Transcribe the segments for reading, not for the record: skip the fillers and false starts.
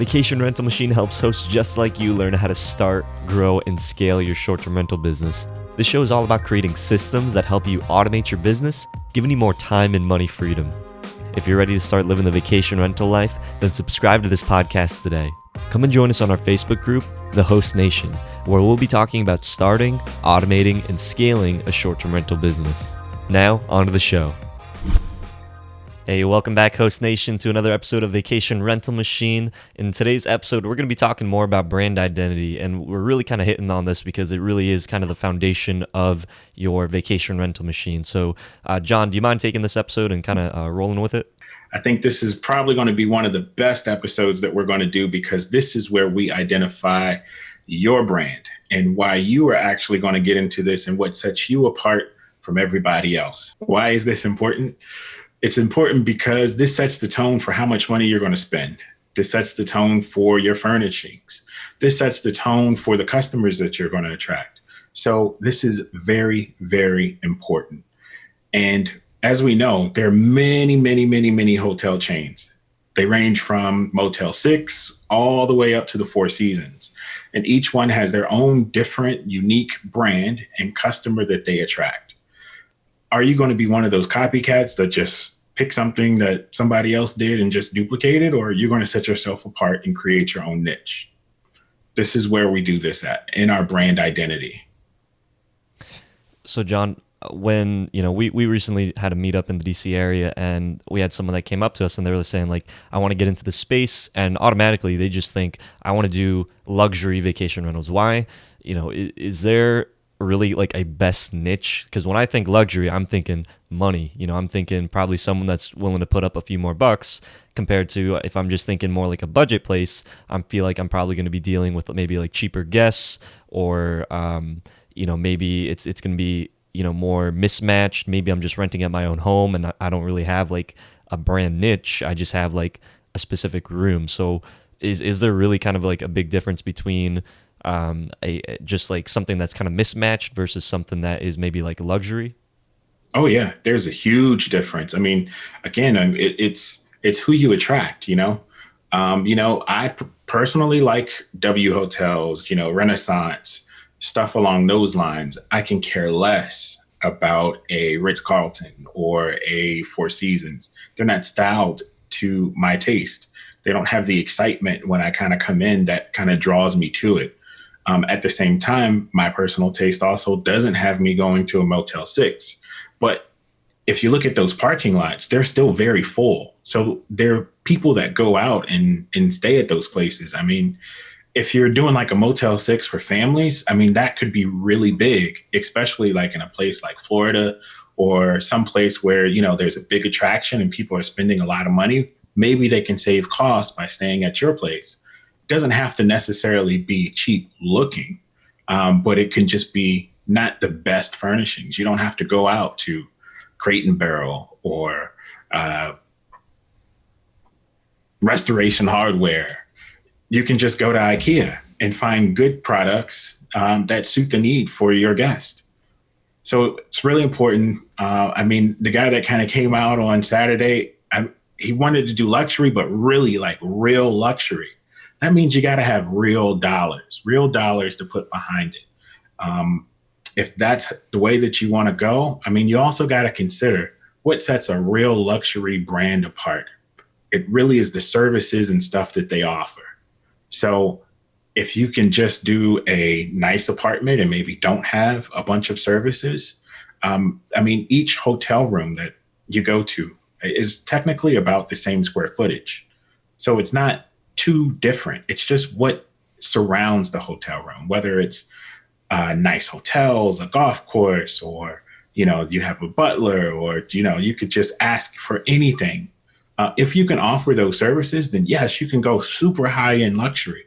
Vacation Rental Machine helps hosts just like you learn how to start, grow, and scale your short-term rental business. This show is all about creating systems that help you automate your business, giving you more time and money freedom. If you're ready to start living the vacation rental life, then subscribe to this podcast today. Come and join us on our Facebook group, The Host Nation, where we'll be talking about starting, automating, and scaling a short-term rental business. Now, on to the show. Hey, welcome back, Host Nation, to another episode of Vacation Rental Machine. In today's episode, we're going to be talking more about brand identity, and we're really kind of hitting on this because it really is kind of the foundation of your vacation rental machine. So, John, do you mind taking this episode and kind of rolling with it? I think this is probably going to be one of the best episodes that we're going to do because this is where we identify your brand and why you are actually going to get into this and what sets you apart from everybody else. Why is this important? It's important because this sets the tone for how much money you're going to spend. This sets the tone for your furnishings. This sets the tone for the customers that you're going to attract. So this is very, very important. And as we know, there are many hotel chains. They range from Motel 6 all the way up to the Four Seasons. And each one has their own different, unique brand and customer that they attract. Are you going to be one of those copycats that just pick something that somebody else did and just duplicate it? Or are you going to set yourself apart and create your own niche? This is where we do this at, in our brand identity. So, John, when we recently had a meetup in the DC area, and we had someone that came up to us and they were saying, like, I want to get into the space, and automatically they just think, I want to do luxury vacation rentals. Why? Is there really like a best niche? Because when I think luxury, I'm thinking money. I'm thinking probably someone that's willing to put up a few more bucks compared to if I'm just thinking more like a budget place. I feel like I'm probably going to be dealing with maybe like cheaper guests, or maybe it's going to be more mismatched. Maybe I'm just renting at my own home and I don't really have like a brand niche. I just have like a specific room. So is there really kind of like a big difference between just like something that's kind of mismatched versus something that is maybe like luxury? Oh yeah, there's a huge difference. I mean, again, it's who you attract. I personally like W hotels, Renaissance, stuff along those lines. I can care less about a Ritz-Carlton or a Four Seasons. They're not styled to my taste. They don't have the excitement when I kind of come in that kind of draws me to it. At the same time, my personal taste also doesn't have me going to a Motel 6. But if you look at those parking lots, they're still very full. So there are people that go out and stay at those places. I mean, if you're doing like a Motel 6 for families, I mean, that could be really big, especially like in a place like Florida or some place where, there's a big attraction and people are spending a lot of money. Maybe they can save costs by staying at your place. It doesn't have to necessarily be cheap looking, but it can just be not the best furnishings. You don't have to go out to Crate and Barrel or Restoration Hardware. You can just go to IKEA and find good products that suit the need for your guest. So it's really important. The guy that kind of came out on Saturday, he wanted to do luxury, but really like real luxury. That means you got to have real dollars to put behind it. If that's the way that you want to go, you also got to consider what sets a real luxury brand apart. It really is the services and stuff that they offer. So if you can just do a nice apartment and maybe don't have a bunch of services, each hotel room that you go to is technically about the same square footage. So it's not too different. It's just what surrounds the hotel room, whether it's nice hotels, a golf course, or, you have a butler, or, you could just ask for anything. If you can offer those services, then yes, you can go super high end luxury,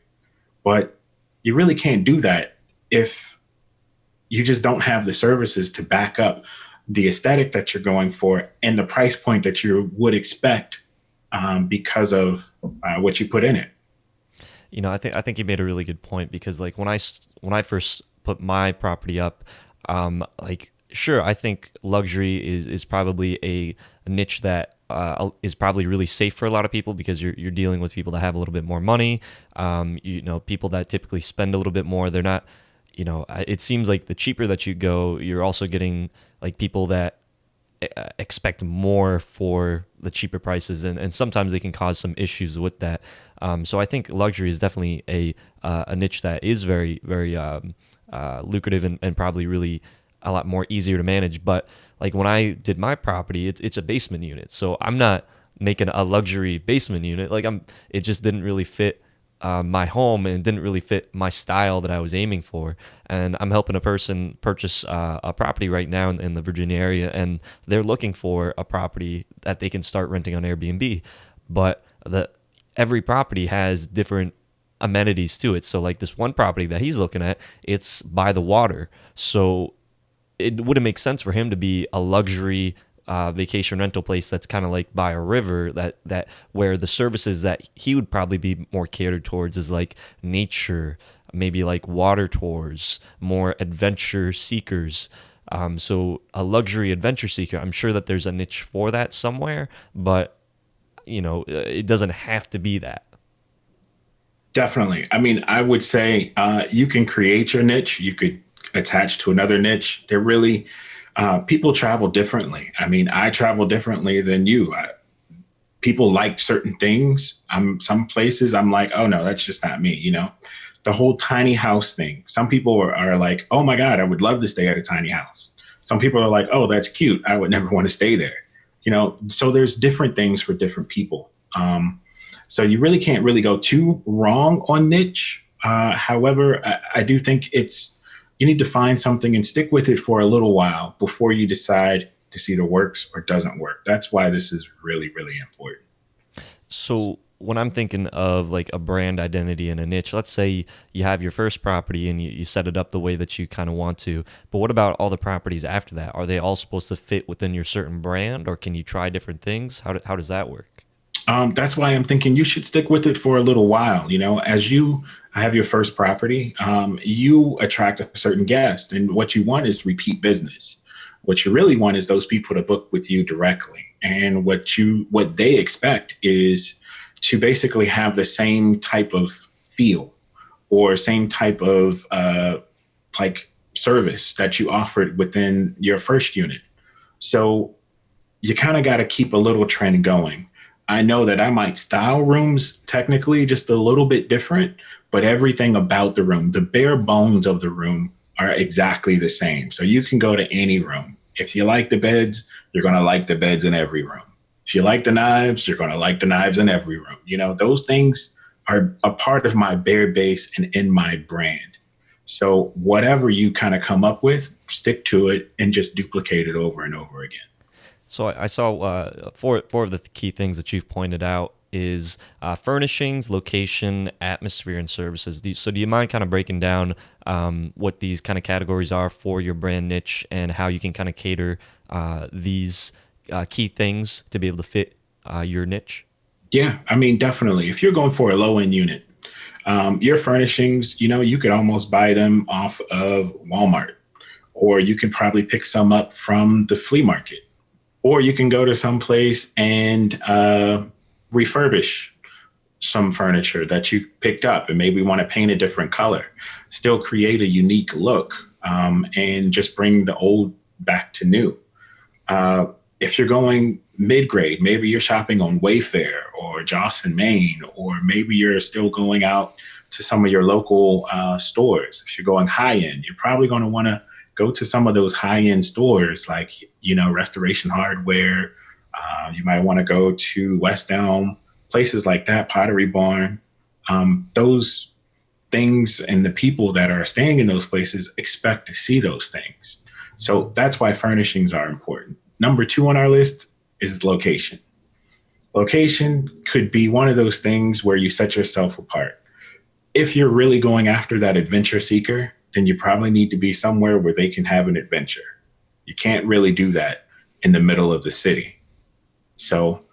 but you really can't do that if you just don't have the services to back up the aesthetic that you're going for and the price point that you would expect because of what you put in it. I think you made a really good point, because like when I first put my property up, sure, I think luxury is probably a niche that is probably really safe for a lot of people because you're dealing with people that have a little bit more money. People that typically spend a little bit more. They're not, it seems like the cheaper that you go, you're also getting like people that expect more for the cheaper prices, and sometimes they can cause some issues with that. So I think luxury is definitely a niche that is very very lucrative and probably really a lot more easier to manage. But like when I did my property, it's a basement unit, so I'm not making a luxury basement unit. It just didn't really fit my home and didn't really fit my style that I was aiming for. And I'm helping a person purchase a property right now in the Virginia area, and they're looking for a property that they can start renting on Airbnb. But every property has different amenities to it. So like this one property that he's looking at, it's by the water. So it wouldn't make sense for him to be a luxury vacation rental place that's kind of like by a river, that where the services that he would probably be more catered towards is like nature, maybe like water tours, more adventure seekers. So a luxury adventure seeker, I'm sure that there's a niche for that somewhere, but it doesn't have to be that. Definitely. I mean, I would say you can create your niche. You could attach to another niche. They're really people travel differently. I mean, I travel differently than you. People like certain things. Some places I'm like, oh no, that's just not me. The whole tiny house thing. Some people are like, oh my God, I would love to stay at a tiny house. Some people are like, oh, that's cute. I would never want to stay there. So there's different things for different people. So you really can't really go too wrong on niche. However, I do think you need to find something and stick with it for a little while before you decide this either works or doesn't work. That's why this is really, really important. So when I'm thinking of like a brand identity and a niche, let's say you have your first property and you set it up the way that you kind of want to, but what about all the properties after that? Are they all supposed to fit within your certain brand, or can you try different things? How does that work? That's why I'm thinking you should stick with it for a little while. As you have your first property, you attract a certain guest, and what you want is repeat business. What you really want is those people to book with you directly, and what they expect is to basically have the same type of feel or same type of like service that you offered within your first unit. So you kind of got to keep a little trend going. I know that I might style rooms technically just a little bit different, but everything about the room, the bare bones of the room, are exactly the same. So you can go to any room. If you like the beds, you're going to like the beds in every room. If you like the knives, you're going to like the knives in every room. Those things are a part of my bare base and in my brand. So whatever you kind of come up with, stick to it and just duplicate it over and over again. So I saw four of the key things that you've pointed out is furnishings, location, atmosphere, and services. So do you mind kind of breaking down what these kind of categories are for your brand niche and how you can kind of cater these key things to be able to fit your niche? Yeah, I mean, definitely. If you're going for a low end unit, your furnishings, you could almost buy them off of Walmart, or you could probably pick some up from the flea market, or you can go to some place and refurbish some furniture that you picked up and maybe want to paint a different color, still create a unique look, and just bring the old back to new. If you're going mid-grade, maybe you're shopping on Wayfair or Jocelyn, Maine, or maybe you're still going out to some of your local stores. If you're going high-end, you're probably going to want to go to some of those high-end stores like, Restoration Hardware. You might want to go to West Elm, places like that, Pottery Barn. Those things and the people that are staying in those places expect to see those things. So that's why furnishings are important. Number 2 on our list is location. Location could be one of those things where you set yourself apart. If you're really going after that adventure seeker, then you probably need to be somewhere where they can have an adventure. You can't really do that in the middle of the city. So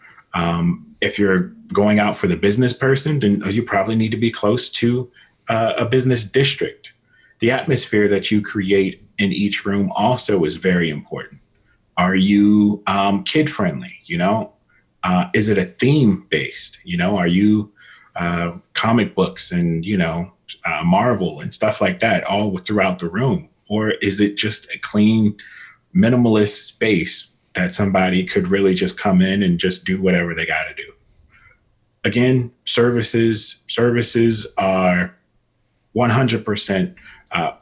if you're going out for the business person, then you probably need to be close to a business district. The atmosphere that you create in each room also is very important. Are you kid friendly? Is it a theme based? Are you comic books and Marvel and stuff like that all throughout the room, or is it just a clean, minimalist space that somebody could really just come in and just do whatever they got to do? Again, services are 100%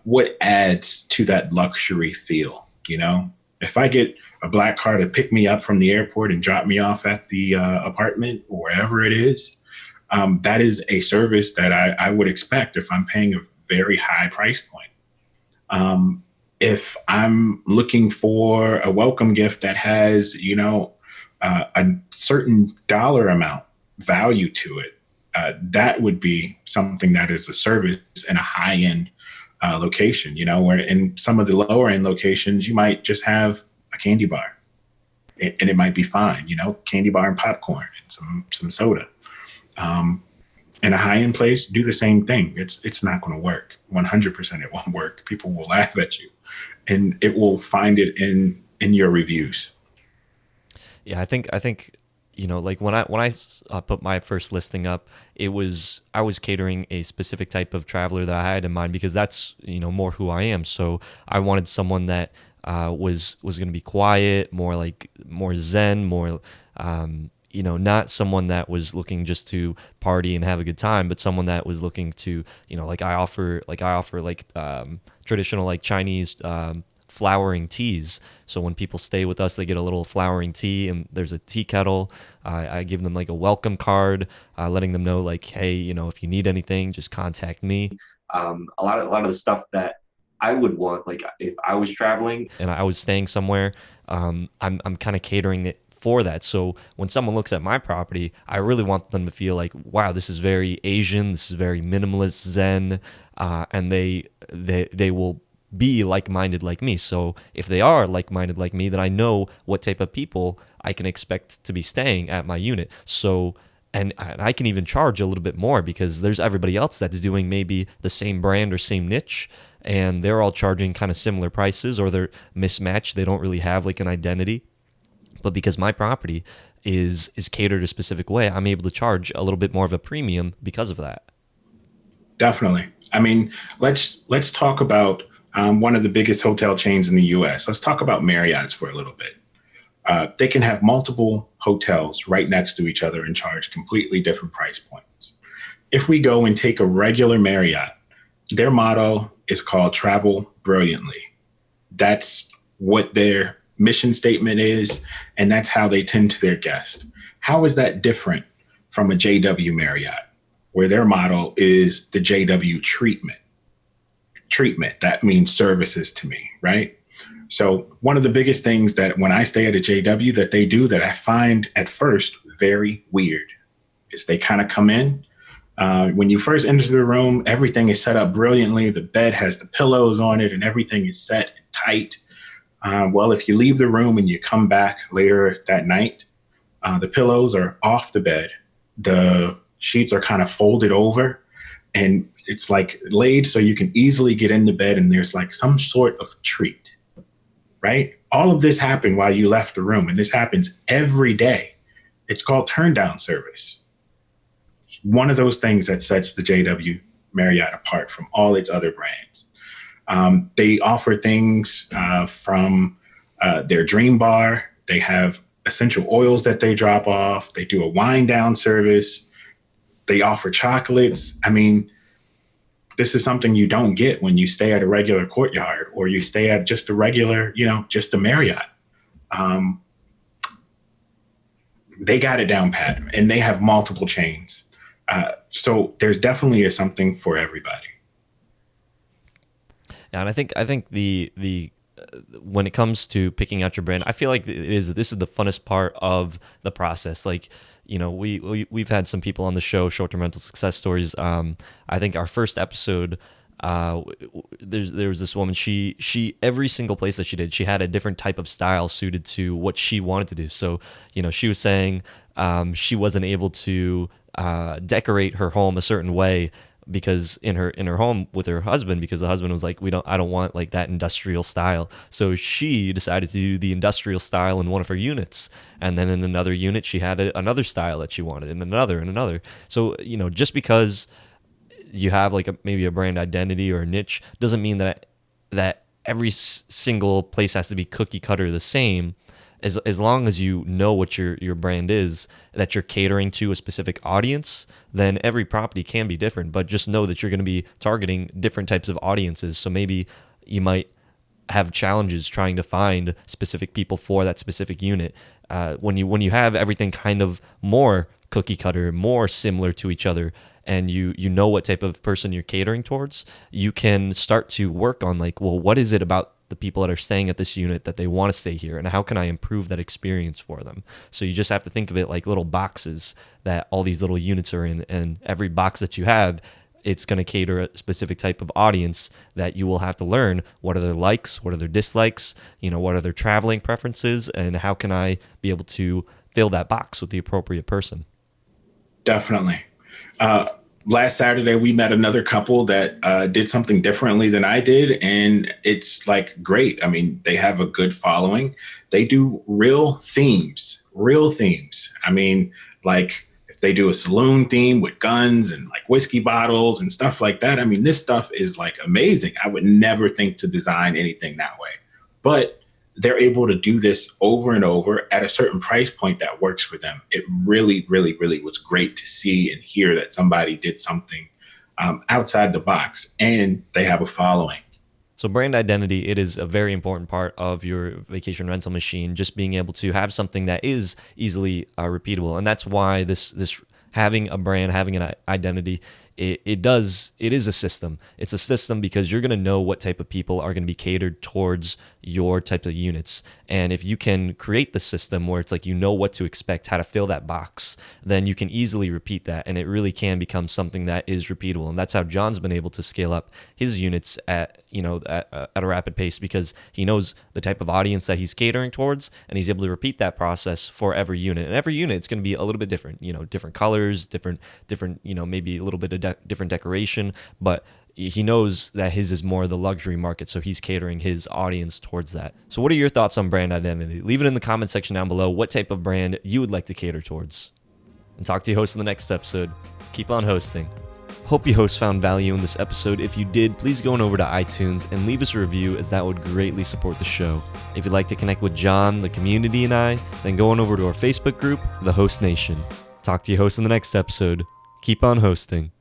what adds to that luxury feel. If I get a black car to pick me up from the airport and drop me off at the apartment or wherever it is, that is a service that I would expect if I'm paying a very high price point. If I'm looking for a welcome gift that has, a certain dollar amount value to it, that would be something that is a service in a high end location, where in some of the lower end locations, you might just have a candy bar and it might be fine, candy bar and popcorn and some soda. In a high end place, do the same thing. It's not going to work. 100% it won't work. People will laugh at you and it will find it in your reviews. Yeah, I think like when I put my first listing up, I was catering a specific type of traveler that I had in mind because that's more who I am. So I wanted someone that was going to be quiet, more zen, more not someone that was looking just to party and have a good time, but someone that was looking to like I offer traditional like Chinese flowering teas. So when people stay with us, they get a little flowering tea, and there's a tea kettle. I give them like a welcome card, letting them know like, hey, if you need anything, just contact me. A lot of the stuff that I would want, like if I was traveling and I was staying somewhere, I'm kind of catering it for that. So when someone looks at my property, I really want them to feel like, wow, this is very Asian, this is very minimalist, zen, and they will be like-minded like me. So if they are like-minded like me, then I know what type of people I can expect to be staying at my unit. So and I can even charge a little bit more because there's everybody else that's doing maybe the same brand or same niche, and they're all charging kind of similar prices, or they're mismatched. They don't really have like an identity. But because my property is catered a specific way, I'm able to charge a little bit more of a premium because of that. Definitely. I mean, let's talk about one of the biggest hotel chains in the U.S. Let's talk about Marriott's for a little bit. They can have multiple hotels right next to each other and charge completely different price points. If we go and take a regular Marriott, their motto is called Travel Brilliantly. That's what their mission statement is, and that's how they tend to their guests. How is that different from a JW Marriott, where their motto is the JW treatment? Treatment, that means services to me, right? So one of the biggest things that when I stay at a JW that they do that I find at first very weird is they kind of come in. When you first enter the room, everything is set up brilliantly. The bed has the pillows on it and everything is set and tight. Well, if you leave the room and you come back later that night, the pillows are off the bed. The sheets are kind of folded over and it's like laid so you can easily get into bed and there's like some sort of treat, right? All of this happened while you left the room, and this happens every day. It's called turn down service. One of those things that sets the JW Marriott apart from all its other brands. They offer things from their dream bar. They have essential oils that they drop off. They do a wine down service. They offer chocolates. I mean, this is something you don't get when you stay at a regular Courtyard or you stay at just a regular, just a Marriott. They got it down pat, and they have multiple chains. So there's definitely something for everybody. Yeah, and I think the when it comes to picking out your brand, I feel like this is the funnest part of the process. Like, we've had some people on the show, short-term rental success stories. I think our first episode, there was this woman. She every single place that she did, she had a different type of style suited to what she wanted to do. So she was saying she wasn't able to decorate her home a certain way because in her home with her husband, because the husband was like, I don't want like that industrial style. So she decided to do the industrial style in one of her units, and then in another unit she had another style that she wanted, and another. So just because you have like maybe a brand identity or a niche doesn't mean that every single place has to be cookie cutter the same. As long as you know what your brand is, that you're catering to a specific audience, then every property can be different. But just know that you're going to be targeting different types of audiences. So maybe you might have challenges trying to find specific people for that specific unit. When you have everything kind of more cookie cutter, more similar to each other, and you know what type of person you're catering towards, you can start to work on like, well, what is it about the people that are staying at this unit that they want to stay here, and how can I improve that experience for them? So you just have to think of it like little boxes that all these little units are in, and every box that you have, it's going to cater a specific type of audience that you will have to learn what are their likes, what are their dislikes, what are their traveling preferences, and how can I be able to fill that box with the appropriate person. Definitely. Last Saturday, we met another couple that did something differently than I did. And it's like, great. I mean, they have a good following. They do real themes. I mean, like if they do a saloon theme with guns and like whiskey bottles and stuff like that. I mean, this stuff is like amazing. I would never think to design anything that way. But they're able to do this over and over at a certain price point that works for them. It really, really, really was great to see and hear that somebody did something outside the box, and they have a following. So brand identity, it is a very important part of your vacation rental machine, just being able to have something that is easily repeatable. And that's why this having a brand, having an identity, it is a system. It's a system because you're going to know what type of people are going to be catered towards your types of units. And if you can create the system where it's like what to expect, how to fill that box, then you can easily repeat that, and it really can become something that is repeatable. And that's how John's been able to scale up his units at a rapid pace, because he knows the type of audience that he's catering towards, and he's able to repeat that process for every unit. And every unit is going to be a little bit different, different colors, different, maybe a little bit of different decoration, but he knows that his is more the luxury market, so he's catering his audience towards that. So what are your thoughts on brand identity? Leave it in the comment section down below what type of brand you would like to cater towards. And talk to your host in the next episode. Keep on hosting. Hope you hosts found value in this episode. If you did, please go on over to iTunes and leave us a review, as that would greatly support the show. If you'd like to connect with John, the community, and I, then go on over to our Facebook group, The Host Nation. Talk to your host in the next episode. Keep on hosting.